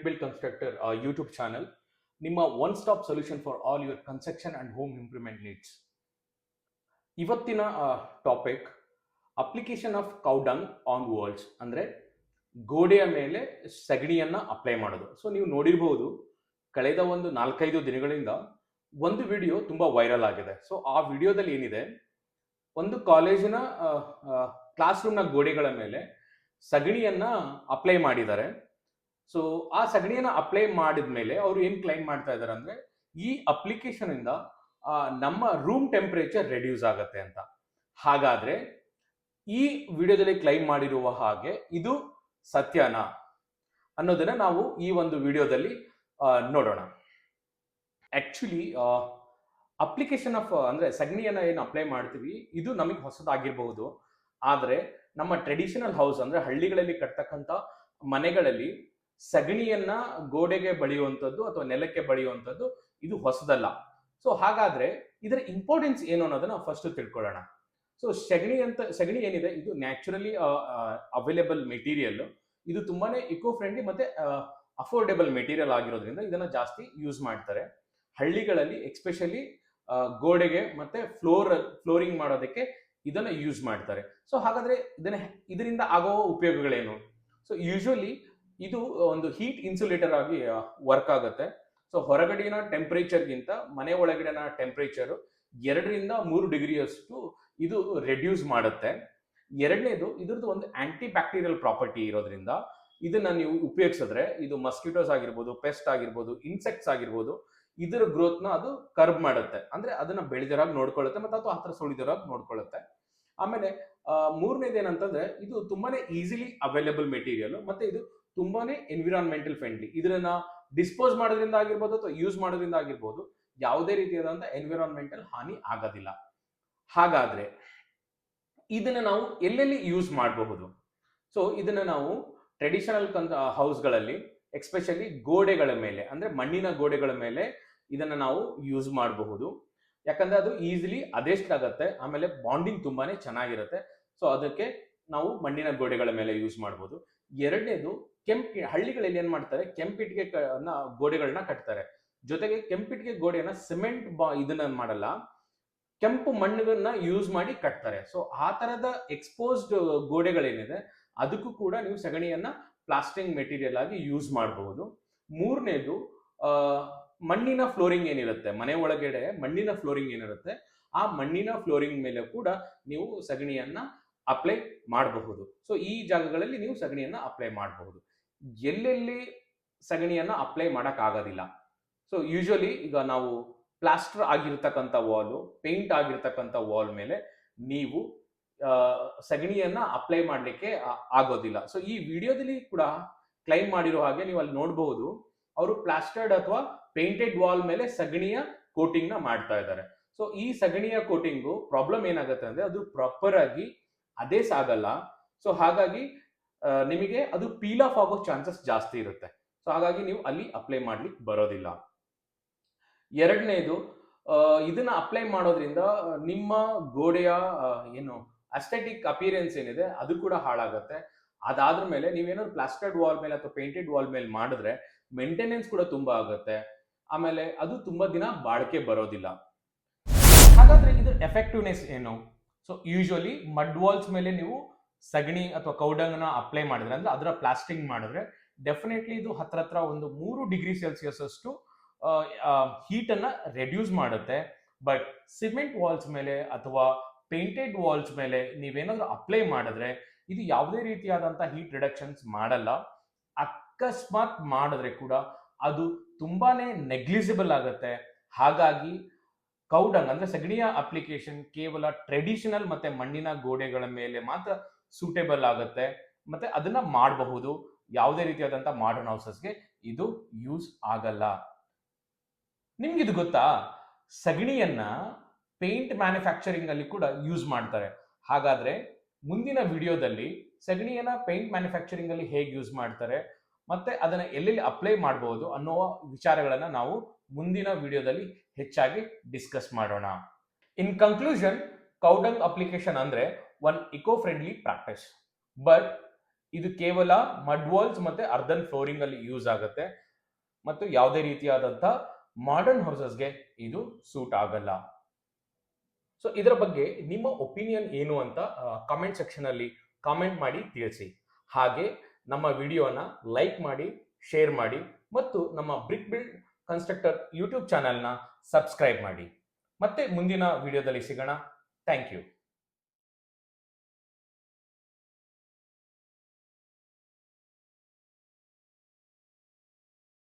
Brick Build Constructor YouTube channel. ನಿಮ್ಮ one stop solution for all your construction and home improvement needs. ಇವತ್ತಿನ topic application of cow dung on walls, ಅಂದರೆ ಗೋಡೆಯ ಮೇಲೆ ಸಗಣಿಯನ್ನ apply ಮಾಡೋದು. So ನೀವು ನೋಡಿರ್ಬೋದು, ಕಳೆದ ಒಂದು 4-5 ದಿನಗಳಿಂದ ಒಂದು ವಿಡಿಯೋ ತುಂಬಾ ವೈರಲ್ ಆಗಿದೆ. ಸೊ ಆ ವಿಡಿಯೋದಲ್ಲಿ ಏನಿದೆ, ಒಂದು ಕಾಲೇಜಿನ ಕ್ಲಾಸ್ ರೂಮ್ನ ಗೋಡೆಗಳ ಮೇಲೆ ಸಗಣಿಯನ್ನ ಅಪ್ಲೈ ಮಾಡಿದ್ದಾರೆ. ಸೊ ಆ ಸಗಣಿಯನ್ನ ಅಪ್ಲೈ ಮಾಡಿದ ಮೇಲೆ ಅವರು ಏನ್ ಕ್ಲೈಮ್ ಮಾಡ್ತಾ ಇದ್ದಾರೆ ಅಂದ್ರೆ, ಈ ಅಪ್ಲಿಕೇಶನ್ ಇಂದ ನಮ್ಮ ರೂಮ್ ಟೆಂಪರೇಚರ್ ರೆಡ್ಯೂಸ್ ಆಗುತ್ತೆ ಅಂತ. ಹಾಗಾದ್ರೆ ಈ ವಿಡಿಯೋದಲ್ಲಿ ಕ್ಲೈಮ್ ಮಾಡಿರುವ ಹಾಗೆ ಇದು ಸತ್ಯನಾ ಅನ್ನೋದನ್ನ ನಾವು ಈ ಒಂದು ವಿಡಿಯೋದಲ್ಲಿ ನೋಡೋಣ. ಆಕ್ಚುಲಿ ಅಪ್ಲಿಕೇಶನ್ ಆಫ್ ಅಂದ್ರೆ ಸಗಣಿಯನ್ನ ಏನು ಅಪ್ಲೈ ಮಾಡ್ತೀವಿ, ಇದು ನಮಗೆ ಹೊಸದಾಗಿರ್ಬಹುದು. ಆದ್ರೆ ನಮ್ಮ ಟ್ರೆಡಿಷನಲ್ ಹೌಸ್ ಅಂದ್ರೆ ಹಳ್ಳಿಗಳಲ್ಲಿ ಕಟ್ತಕ್ಕಂಥ ಮನೆಗಳಲ್ಲಿ ಸಗಣಿಯನ್ನ ಗೋಡೆಗೆ ಬಳಿಯುವಂಥದ್ದು ಅಥವಾ ನೆಲಕ್ಕೆ ಬಳಿಯುವಂಥದ್ದು ಇದು ಹೊಸದಲ್ಲ. ಸೊ ಹಾಗಾದ್ರೆ ಇದರ ಇಂಪಾರ್ಟೆನ್ಸ್ ಏನು ಅನ್ನೋದನ್ನ ಫಸ್ಟ್ ತಿಳ್ಕೊಳ್ಳೋಣ. ಸೊ ಸಗಣಿ ಏನಿದೆ, ಇದು ನ್ಯಾಚುರಲಿ ಅವೈಲೇಬಲ್ ಮೆಟೀರಿಯಲ್. ಇದು ತುಂಬಾನೇ ಇಕೋ ಫ್ರೆಂಡ್ಲಿ ಮತ್ತೆ ಅಫೋರ್ಡೆಬಲ್ ಮೆಟೀರಿಯಲ್ ಆಗಿರೋದ್ರಿಂದ ಇದನ್ನ ಜಾಸ್ತಿ ಯೂಸ್ ಮಾಡ್ತಾರೆ ಹಳ್ಳಿಗಳಲ್ಲಿ. ಎಕ್ಸ್ಪೆಷಲಿ ಗೋಡೆಗೆ ಮತ್ತೆ ಫ್ಲೋರಿಂಗ್ ಮಾಡೋದಕ್ಕೆ ಇದನ್ನ ಯೂಸ್ ಮಾಡ್ತಾರೆ. ಸೊ ಹಾಗಾದ್ರೆ ಇದರಿಂದ ಆಗೋ ಉಪಯೋಗಗಳೇನು? ಸೊ ಯೂಶುವಲಿ ಇದು ಒಂದು ಹೀಟ್ ಇನ್ಸುಲೇಟರ್ ಆಗಿ ವರ್ಕ್ ಆಗುತ್ತೆ. ಸೊ ಹೊರಗಡೆನ ಟೆಂಪರೇಚರ್ಗಿಂತ ಮನೆ ಒಳಗಡೆನ ಟೆಂಪರೇಚರ್ 2-3 ಡಿಗ್ರಿಯಷ್ಟು ಇದು ರೆಡ್ಯೂಸ್ ಮಾಡುತ್ತೆ. ಎರಡನೇದು, ಇದ್ರದ್ದು ಒಂದು ಆಂಟಿ ಬ್ಯಾಕ್ಟೀರಿಯಲ್ ಪ್ರಾಪರ್ಟಿ ಇರೋದ್ರಿಂದ ಇದನ್ನ ನೀವು ಉಪಯೋಗಿಸಿದ್ರೆ ಇದು ಮಸ್ಕಿಟೋಸ್ ಆಗಿರ್ಬೋದು, ಪೆಸ್ಟ್ ಆಗಿರ್ಬೋದು, ಇನ್ಸೆಕ್ಟ್ಸ್ ಆಗಿರ್ಬೋದು, ಇದರ ಗ್ರೋತ್ ನ ಅದು ಕರ್ಬ್ ಮಾಡುತ್ತೆ. ಅಂದ್ರೆ ಅದನ್ನ ಬೆಳೆದಿರಾಗಿ ನೋಡ್ಕೊಳ್ಳುತ್ತೆ ಮತ್ತೆ ಅದು ಹತ್ರ ಸುಳಿದಿರಾಗಿ ನೋಡ್ಕೊಳ್ಳುತ್ತೆ. ಆಮೇಲೆ ಮೂರನೇದು ಏನಂತಂದ್ರೆ, ಇದು ತುಂಬಾನೇ ಈಸಿಲಿ ಅವೈಲೇಬಲ್ ಮೆಟೀರಿಯಲ್ ಮತ್ತೆ ಇದು ತುಂಬಾನೇ ಎನ್ವಿರಾನ್ಮೆಂಟಲ್ ಫ್ರೆಂಡ್ಲಿ. ಇದನ್ನ ಡಿಸ್ಪೋಸ್ ಮಾಡೋದ್ರಿಂದ ಆಗಿರ್ಬೋದು ಅಥವಾ ಯೂಸ್ ಮಾಡೋದ್ರಿಂದ ಆಗಿರ್ಬೋದು, ಯಾವುದೇ ರೀತಿಯಾದಂತ ಎನ್ವಿರಾನ್ಮೆಂಟಲ್ ಹಾನಿ ಆಗೋದಿಲ್ಲ. ಹಾಗಾದ್ರೆ ಇದನ್ನ ನಾವು ಎಲ್ಲೆಲ್ಲಿ ಯೂಸ್ ಮಾಡಬಹುದು? ಸೊ ಇದನ್ನ ನಾವು ಟ್ರೆಡಿಷನಲ್ ಹೌಸ್ಗಳಲ್ಲಿ ಎಕ್ಸ್ಪೆಷಲಿ ಗೋಡೆಗಳ ಮೇಲೆ, ಅಂದ್ರೆ ಮಣ್ಣಿನ ಗೋಡೆಗಳ ಮೇಲೆ ಇದನ್ನ ನಾವು ಯೂಸ್ ಮಾಡಬಹುದು. ಯಾಕಂದ್ರೆ ಅದು ಈಸಿಲಿ ಅಡ್ಜಸ್ಟ್ ಆಗುತ್ತೆ, ಆಮೇಲೆ ಬಾಂಡಿಂಗ್ ತುಂಬಾನೇ ಚೆನ್ನಾಗಿರುತ್ತೆ. ಸೊ ಅದಕ್ಕೆ ನಾವು ಮಣ್ಣಿನ ಗೋಡೆಗಳ ಮೇಲೆ ಯೂಸ್ ಮಾಡಬಹುದು. ಎರಡನೇದು, ಹಳ್ಳಿಗಳಲ್ಲಿ ಏನ್ ಮಾಡ್ತಾರೆ, ಕೆಂಪಿಟ್ಟಿಗೆ ಗೋಡೆಗಳನ್ನ ಕಟ್ತಾರೆ. ಜೊತೆಗೆ ಕೆಂಪಿಟ್ಟಿಗೆ ಗೋಡೆಯನ್ನ ಸಿಮೆಂಟ್ ಇದನ್ನ ಮಾಡಲ್ಲ, ಕೆಂಪು ಮಣ್ಣನ್ನ ಯೂಸ್ ಮಾಡಿ ಕಟ್ತಾರೆ. ಸೊ ಆ ತರದ ಎಕ್ಸ್ಪೋಸ್ಡ್ ಗೋಡೆಗಳೇನಿದೆ ಅದಕ್ಕೂ ಕೂಡ ನೀವು ಸಗಣಿಯನ್ನ ಪ್ಲಾಸ್ಟಿಂಗ್ ಮೆಟೀರಿಯಲ್ ಆಗಿ ಯೂಸ್ ಮಾಡಬಹುದು. ಮೂರನೇದು, ಮಣ್ಣಿನ ಫ್ಲೋರಿಂಗ್ ಏನಿರುತ್ತೆ, ಮನೆ ಒಳಗಡೆ ಮಣ್ಣಿನ ಫ್ಲೋರಿಂಗ್ ಏನಿರುತ್ತೆ, ಆ ಮಣ್ಣಿನ ಫ್ಲೋರಿಂಗ್ ಮೇಲೆ ಕೂಡ ನೀವು ಸಗಣಿಯನ್ನ ಅಪ್ಲೈ ಮಾಡಬಹುದು. ಸೊ ಈ ಜಾಗಗಳಲ್ಲಿ ನೀವು ಸಗಣಿಯನ್ನ ಅಪ್ಲೈ ಮಾಡಬಹುದು. ಎಲ್ಲೆಲ್ಲಿ ಸಗಣಿಯನ್ನ ಅಪ್ಲೈ ಮಾಡಕ್ ಆಗೋದಿಲ್ಲ, ಸೊ ಯೂಶುವಲಿ ಈಗ ನಾವು ಪ್ಲಾಸ್ಟರ್ ಆಗಿರ್ತಕ್ಕಂಥ ವಾಲ್, ಪೇಂಟ್ ಆಗಿರ್ತಕ್ಕಂಥ ವಾಲ್ ಮೇಲೆ ನೀವು ಸಗಣಿಯನ್ನ ಅಪ್ಲೈ ಮಾಡ್ಲಿಕ್ಕೆ ಆಗೋದಿಲ್ಲ. ಸೊ ಈ ವಿಡಿಯೋದಲ್ಲಿ ಕೂಡ ಕ್ಲೈಮ್ ಮಾಡಿರೋ ಹಾಗೆ ನೀವು ಅಲ್ಲಿ ನೋಡಬಹುದು, ಅವರು ಪ್ಲಾಸ್ಟರ್ಡ್ ಅಥವಾ ಪೇಂಟೆಡ್ ವಾಲ್ ಮೇಲೆ ಸಗಣಿಯ ಕೋಟಿಂಗ್ ನ ಮಾಡ್ತಾ ಇದ್ದಾರೆ. ಸೊ ಈ ಸಗಣಿಯ ಕೋಟಿಂಗು ಪ್ರಾಬ್ಲಮ್ ಏನಾಗುತ್ತೆ ಅಂದ್ರೆ, ಅದು ಪ್ರಾಪರ್ ಆಗಿ ಅದೇ ಸಾಗಲ್ಲ. ಸೊ ಹಾಗಾಗಿ ನಿಮಗೆ ಅದು ಪೀಲ್ ಆಫ್ ಆಗೋ ಚಾನ್ಸಸ್ ಜಾಸ್ತಿ ಇರುತ್ತೆ. ಸೊ ಹಾಗಾಗಿ ನೀವು ಅಲ್ಲಿ ಅಪ್ಲೈ ಮಾಡ್ಲಿಕ್ಕೆ ಬರೋದಿಲ್ಲ. ಎರಡನೇದು, ಇದನ್ನ ಅಪ್ಲೈ ಮಾಡೋದ್ರಿಂದ ನಿಮ್ಮ ಗೋಡೆಯ ಏನು ಅಸ್ಥೆಟಿಕ್ ಅಪಿಯರೆನ್ಸ್ ಏನಿದೆ ಅದು ಕೂಡ ಹಾಳಾಗುತ್ತೆ. ಅದಾದ್ರ ಮೇಲೆ ನೀವೇನಾದ್ರು ಪ್ಲಾಸ್ಟರ್ಡ್ ವಾಲ್ ಮೇಲೆ ಅಥವಾ ಪೇಂಟೆಡ್ ವಾಲ್ ಮೇಲೆ ಮಾಡಿದ್ರೆ ಮೇಂಟೆನೆನ್ಸ್ ಕೂಡ ತುಂಬಾ ಆಗುತ್ತೆ. ಆಮೇಲೆ ಅದು ತುಂಬಾ ದಿನ ಬಾಳಿಕೆ ಬರೋದಿಲ್ಲ. ಹಾಗಾದ್ರೆ ಇದ್ರ ಎಫೆಕ್ಟಿವ್ನೆಸ್ ಏನು? ಸೊ ಯೂಶುವಲಿ ಮಡ್ ವಾಲ್ಸ್ ಮೇಲೆ ನೀವು ಸಗಣಿ ಅಥವಾ ಕೌಡಂಗ್ನ ಅಪ್ಲೈ ಮಾಡಿದ್ರೆ, ಅಂದ್ರೆ ಅದರ ಪ್ಲಾಸ್ಟಿಂಗ್ ಮಾಡಿದ್ರೆ ಡೆಫಿನೆಟ್ಲಿ ಇದು ಹತ್ರ ಒಂದು 3 ಡಿಗ್ರಿ ಸೆಲ್ಸಿಯಸ್ ಅಷ್ಟು ಹೀಟ್ ಅನ್ನ ರೆಡ್ಯೂಸ್ ಮಾಡುತ್ತೆ. ಬಟ್ ಸಿಮೆಂಟ್ ವಾಲ್ಸ್ ಮೇಲೆ ಅಥವಾ ಪೇಂಟೆಡ್ ವಾಲ್ಸ್ ಮೇಲೆ ನೀವೇನಾದ್ರೂ ಅಪ್ಲೈ ಮಾಡಿದ್ರೆ ಇದು ಯಾವುದೇ ರೀತಿಯಾದಂತಹ ಹೀಟ್ ರಿಡಕ್ಷನ್ಸ್ ಮಾಡಲ್ಲ. ಅಕಸ್ಮಾತ್ ಮಾಡಿದ್ರೆ ಕೂಡ ಅದು ತುಂಬಾನೇ ನೆಗ್ಲಿಜಿಬಲ್ ಆಗುತ್ತೆ. ಹಾಗಾಗಿ ಕೌಡಂಗ್ ಅಂದ್ರೆ ಸಗಣಿಯ ಅಪ್ಲಿಕೇಶನ್ ಕೇವಲ ಟ್ರೆಡಿಷನಲ್ ಮತ್ತೆ ಮಣ್ಣಿನ ಗೋಡೆಗಳ ಮೇಲೆ ಮಾತ್ರ ಸೂಟೇಬಲ್ ಆಗುತ್ತೆ ಮತ್ತೆ ಅದನ್ನ ಮಾಡಬಹುದು. ಯಾವುದೇ ರೀತಿಯಾದಂತಹ ಮಾಡರ್ನ್ ಹೌಸಸ್ಗೆ ಇದು ಯೂಸ್ ಆಗಲ್ಲ. ನಿಮ್ಗಿದು ಗೊತ್ತಾ, ಸಗಣಿಯನ್ನ ಪೇಂಟ್ ಮ್ಯಾನುಫ್ಯಾಕ್ಚರಿಂಗ್ ಅಲ್ಲಿ ಕೂಡ ಯೂಸ್ ಮಾಡ್ತಾರೆ. ಹಾಗಾದ್ರೆ ಮುಂದಿನ ವಿಡಿಯೋದಲ್ಲಿ ಸಗಣಿಯನ್ನ ಪೇಂಟ್ ಮ್ಯಾನುಫ್ಯಾಕ್ಚರಿಂಗ್ ಅಲ್ಲಿ ಹೇಗೆ ಯೂಸ್ ಮಾಡ್ತಾರೆ ಮತ್ತೆ ಅದನ್ನ ಎಲ್ಲೆಲ್ಲಿ ಅಪ್ಲೈ ಮಾಡಬಹುದು ಅನ್ನುವ ವಿಚಾರಗಳನ್ನ ನಾವು ಮುಂದಿನ ವಿಡಿಯೋದಲ್ಲಿ ಹೆಚ್ಚಾಗಿ ಡಿಸ್ಕಸ್ ಮಾಡೋಣ. ಇನ್ ಕನ್ಕ್ಲೂಷನ್, ಕೌಡಂಗ್ ಅಪ್ಲಿಕೇಶನ್ ಅಂದ್ರೆ one eco friendly practice, but ಇದು ಕೇವಲ ಮಡ್ ವಾಲ್ಸ್ ಮತ್ತೆ ಅರ್ಧನ್ ಫ್ಲೋರಿಂಗ್ ಅಲ್ಲಿ ಯೂಸ್ ಆಗುತ್ತೆ ಮತ್ತು ಯಾವುದೇ ರೀತಿಯಾದಂತ ಮಾಡರ್ನ್ ಹೌಸಸ್ಗೆ ಇದು ಸೂಟ್ ಆಗಲ್ಲ. ಸೊ ಇದರ ಬಗ್ಗೆ ನಿಮ್ಮ ಒಪಿನಿಯನ್ ಏನು ಅಂತ ಕಾಮೆಂಟ್ ಸೆಕ್ಷನ್ ಅಲ್ಲಿ ಕಾಮೆಂಟ್ ಮಾಡಿ ತಿಳಿಸಿ. ಹಾಗೆ ನಮ್ಮ ವಿಡಿಯೋನ ಲೈಕ್ ಮಾಡಿ, ಶೇರ್ ಮಾಡಿ ಮತ್ತು ನಮ್ಮ ಬ್ರಿಕ್ ಬಿಲ್ಡ್ ಕನ್ಸ್ಟ್ರಕ್ಟರ್ ಯೂಟ್ಯೂಬ್ ಚಾನೆಲ್ನ ಸಬ್ಸ್ಕ್ರೈಬ್ ಮಾಡಿ. ಮತ್ತೆ ಮುಂದಿನ ವಿಡಿಯೋದಲ್ಲಿ ಸಿಗೋಣ. Thank you.